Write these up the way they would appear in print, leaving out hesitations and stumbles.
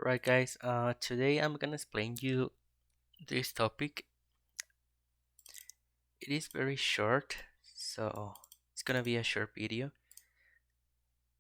Alright guys, today I'm gonna explain you this topic. It is very short, so it's gonna be a short video.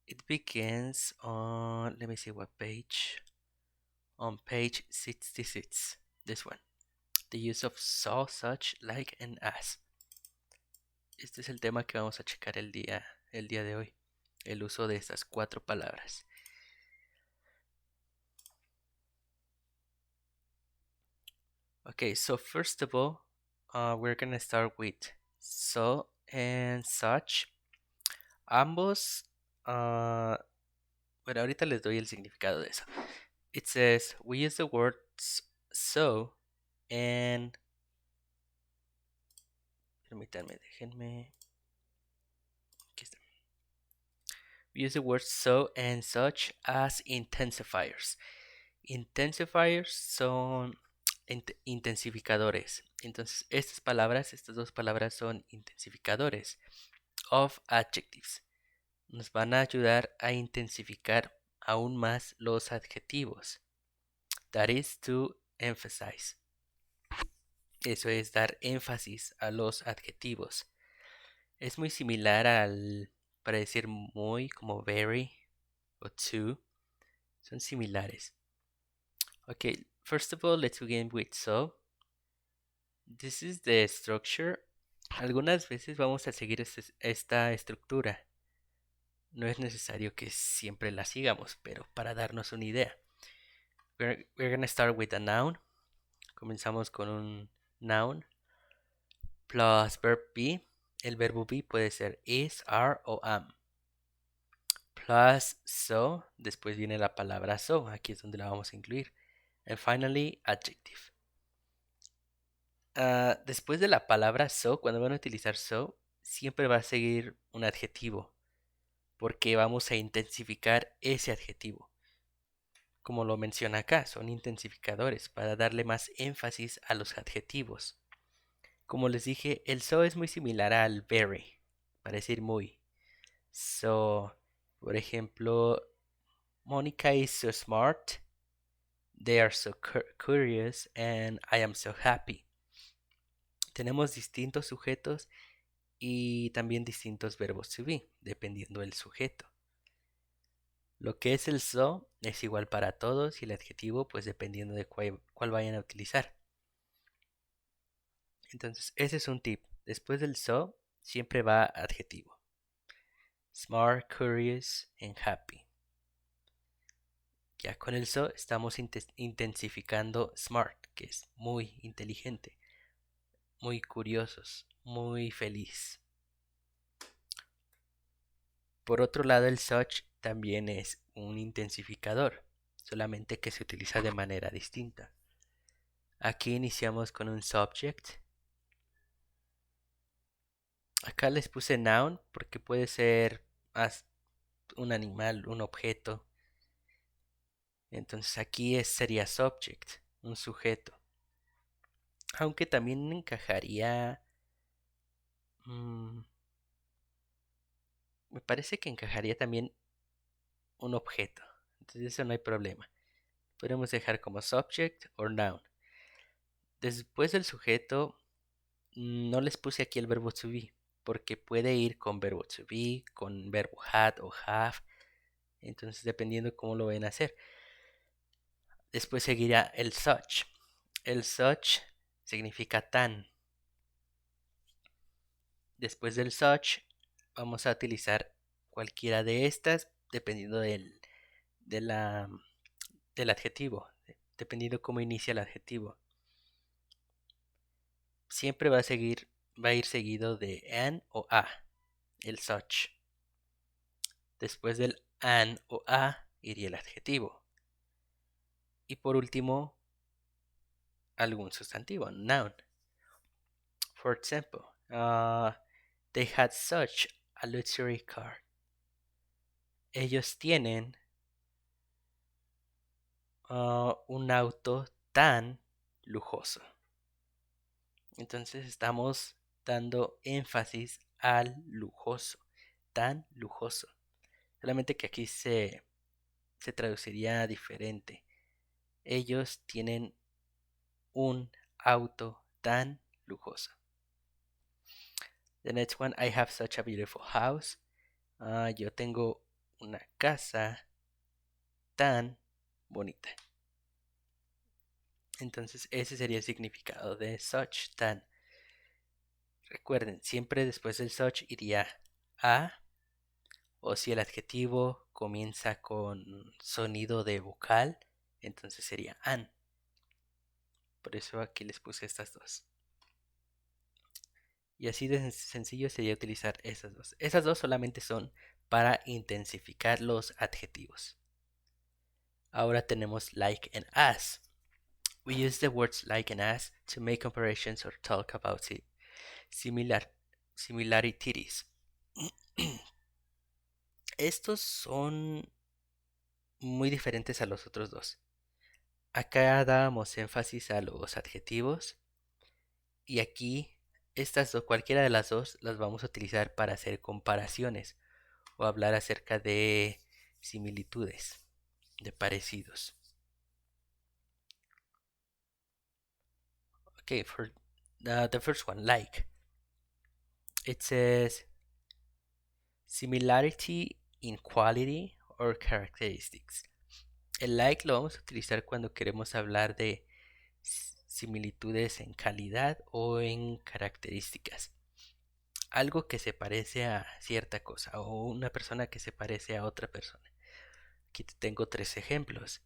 It begins on, let me see what page, on page 66, this one. The use of so, such, like, and as. Este es el tema que vamos a checar el día de hoy. El uso de estas cuatro palabras. Okay, so first of all, we're gonna start with so and such. Ambos, bueno, ahorita les doy el significado de eso. It says, we use the words so and, permítanme, déjenme, aquí está. We use the words so and such as intensifiers. Intensifiers son intensificadores. Entonces, estas dos palabras son intensificadores of adjectives. Nos van a ayudar a intensificar aún más los adjetivos. That is to emphasize. Eso es dar énfasis a los adjetivos. Es muy similar para decir muy, como very o to. Son similares. Okay, first of all, let's begin with so. This is the structure. Algunas veces vamos a seguir esta estructura. No es necesario que siempre la sigamos, pero para darnos una idea. We're going to start with a noun. Comenzamos con un noun plus verb be. El verbo be puede ser is, are o am. Plus so, después viene la palabra so, aquí es donde la vamos a incluir. And finally, adjective. Después de la palabra so, cuando van a utilizar so, siempre va a seguir un adjetivo, porque vamos a intensificar ese adjetivo. Como lo menciona acá, son intensificadores para darle más énfasis a los adjetivos. Como les dije, el so es muy similar al very, para decir muy. So, por ejemplo, Monica is so smart, they are so curious, and I am so happy. Tenemos distintos sujetos y también distintos verbos to be, dependiendo del sujeto. Lo que es el so es igual para todos y el adjetivo pues dependiendo de cuál vayan a utilizar. Entonces ese es un tip. Después del so siempre va adjetivo. Smart, curious and happy. Ya con el so estamos intensificando smart, que es muy inteligente, muy curiosos, muy feliz. Por otro lado, el such también es un intensificador, solamente que se utiliza de manera distinta. Aquí iniciamos con un subject. Acá les puse noun porque puede ser un animal, un objeto. Entonces aquí sería subject, un sujeto. Aunque también encajaría... me parece que encajaría también un objeto. Entonces eso no hay problema. Podemos dejar como subject o noun. Después del sujeto, no les puse aquí el verbo to be, porque puede ir con verbo to be, con verbo had o have. Entonces, dependiendo cómo lo vayan a hacer. Después seguirá el such. El such significa tan. Después del such, vamos a utilizar cualquiera de estas, dependiendo del adjetivo, dependiendo cómo inicia el adjetivo. Siempre va a ir seguido de an o a, el such. Después del an o a iría el adjetivo. Y por último, algún sustantivo, noun. For example, they had such a luxury car. Ellos tienen un auto tan lujoso. Entonces estamos dando énfasis al lujoso, tan lujoso. Solamente que aquí se traduciría diferente. ellos tienen un auto tan lujoso. The next one, I have such a beautiful house. Yo tengo una casa tan bonita. Entonces ese sería el significado de such, tan. Recuerden, siempre después del such iría a, o si el adjetivo comienza con sonido de vocal, entonces sería an. Por eso aquí les puse estas dos. Y así de sencillo sería utilizar esas dos. Esas dos solamente son para intensificar los adjetivos. Ahora tenemos like and as. We use the words like and as to make comparisons or talk about similarities. Estos son muy diferentes a los otros dos. Acá dábamos énfasis a los adjetivos y aquí estas dos, cualquiera de las dos, las vamos a utilizar para hacer comparaciones o hablar acerca de similitudes, de parecidos. Okay, for the first one, like. It says similarity in quality or characteristics. El like lo vamos a utilizar cuando queremos hablar de similitudes en calidad o en características. Algo que se parece a cierta cosa o una persona que se parece a otra persona. Aquí tengo 3 ejemplos.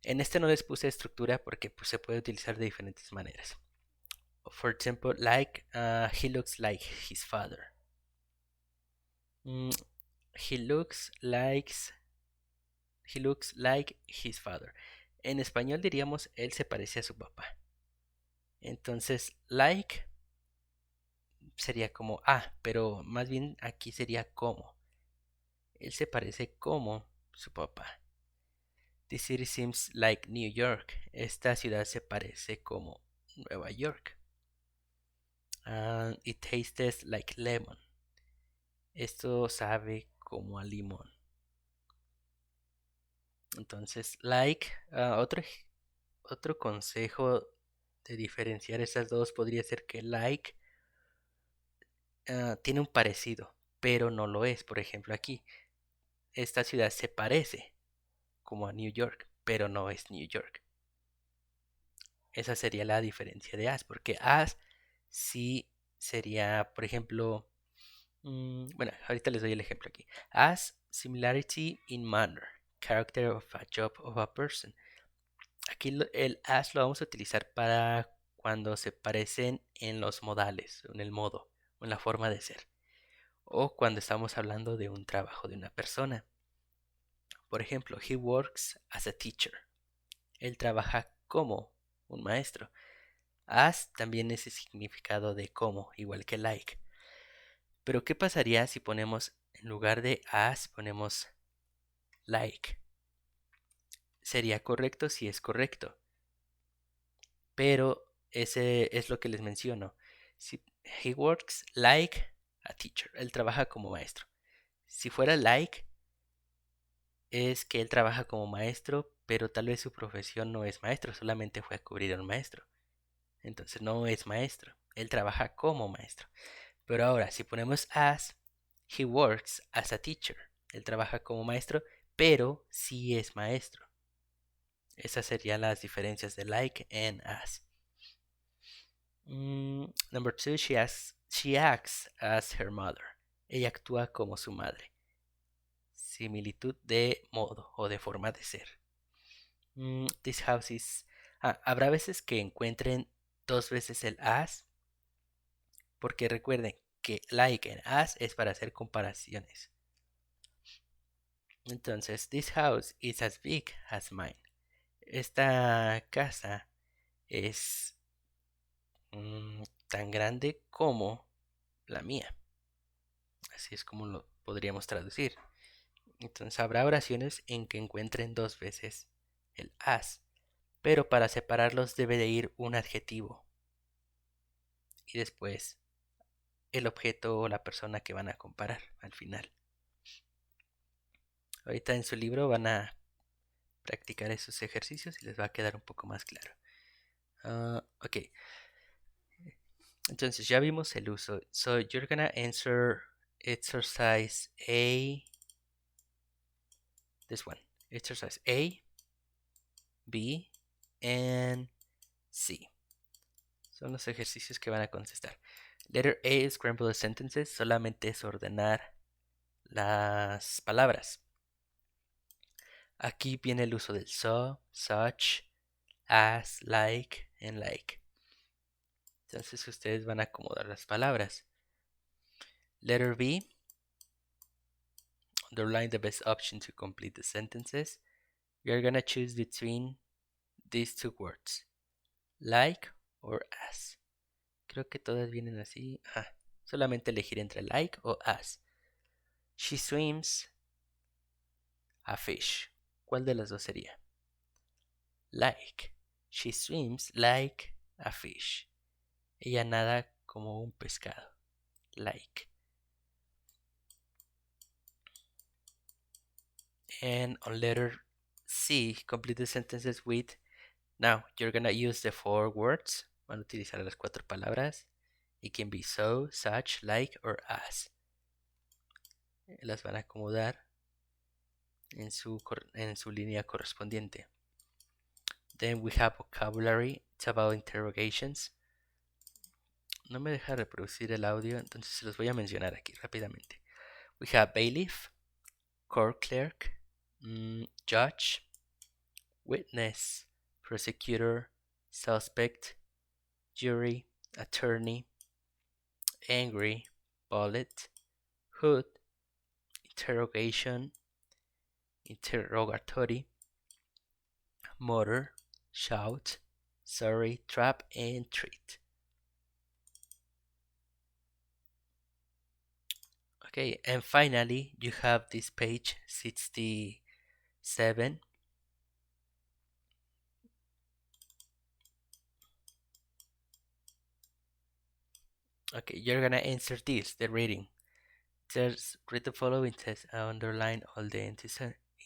En este no les puse estructura porque pues, se puede utilizar de diferentes maneras. For example, like, he looks like his father. He looks like his father. En español diríamos él se parece a su papá. Entonces, like sería como pero más bien aquí sería como. Él se parece como su papá. This city seems like New York. Esta ciudad se parece como Nueva York. It tastes like lemon. Esto sabe como a limón. Entonces, like, otro consejo de diferenciar estas dos podría ser que like tiene un parecido, pero no lo es. Por ejemplo, aquí, esta ciudad se parece como a New York, pero no es New York. Esa sería la diferencia de as, porque as sí sería, por ejemplo, bueno, ahorita les doy el ejemplo aquí. As similarity in manner, character of a job of a person. Aquí el as lo vamos a utilizar para cuando se parecen en los modales, en el modo, o en la forma de ser. O cuando estamos hablando de un trabajo de una persona. Por ejemplo, he works as a teacher. Él trabaja como un maestro. As también es el significado de como, igual que like. Pero ¿qué pasaría si ponemos, en lugar de as, ponemos like? Sería correcto si es correcto. Pero ese es lo que les menciono. Si he works like a teacher. Él trabaja como maestro. Si fuera like, es que él trabaja como maestro, pero tal vez su profesión no es maestro, solamente fue a cubrir a un maestro. Entonces no es maestro. Él trabaja como maestro. Pero ahora, si ponemos as, he works as a teacher. Él trabaja como maestro, pero sí es maestro. Esas serían las diferencias de like and as. Number 2, she acts as her mother. Ella actúa como su madre. Similitud de modo o de forma de ser. This house is... habrá veces que encuentren 2 veces el as, porque recuerden que like and as es para hacer comparaciones. Entonces, this house is as big as mine. Esta casa es tan grande como la mía. Así es como lo podríamos traducir. Entonces habrá oraciones en que encuentren 2 veces el as, pero para separarlos debe de ir un adjetivo y después el objeto o la persona que van a comparar al final. Ahorita en su libro van a practicar esos ejercicios y les va a quedar un poco más claro. Ok, entonces ya vimos el uso. So you're gonna answer exercise A, this one, exercise A, B, and C. Son los ejercicios que van a contestar. Letter A es scramble the sentences, solamente es ordenar las palabras. Aquí viene el uso del so, such, as, like, and like. Entonces ustedes van a acomodar las palabras. Letter B, underline the best option to complete the sentences. You're gonna choose between these two words, like or as. Creo que todas vienen así. Solamente elegir entre like o as. She swims a fish. ¿Cuál de las dos sería? Like. She swims like a fish. Ella nada como un pescado. Like. And on letter C, complete the sentences with. Now, you're gonna use the 4 words. Van a utilizar las 4 palabras. It can be so, such, like, or as. Las van a acomodar en su línea correspondiente. Then we have vocabulary. It's about interrogations. No me deja reproducir el audio, entonces se los voy a mencionar aquí rápidamente. We have bailiff, court clerk, judge, witness, prosecutor, suspect, jury, attorney, angry, bullet, hood, interrogation, interrogatory, motor, shout, sorry, trap, and treat. Okay, and finally you have this page 67. Okay, you're gonna answer this, the reading. There's read the following text, underline all the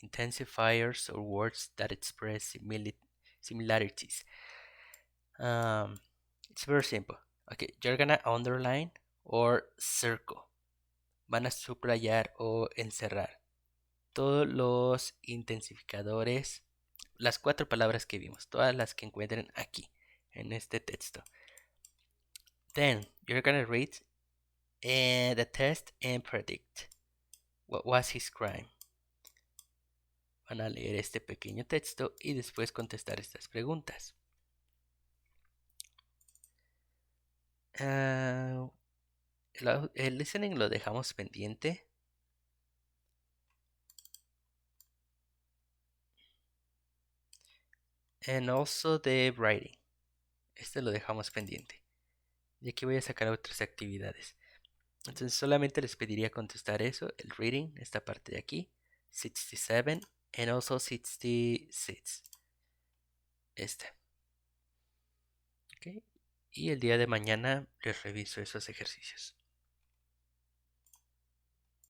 intensifiers or words that express similarities. It's very simple. Okay, you're gonna underline or circle. Van a subrayar o encerrar todos los intensificadores, las 4 palabras que vimos, todas las que encuentren aquí en este texto. Then you're gonna read the test and predict what was his crime. Van a leer este pequeño texto y después contestar estas preguntas. El listening lo dejamos pendiente. And also the writing. Este lo dejamos pendiente. Y aquí voy a sacar otras actividades. Entonces solamente les pediría contestar eso, el reading, esta parte de aquí, 67 and also 66. Este. Okay. Y el día de mañana les reviso esos ejercicios.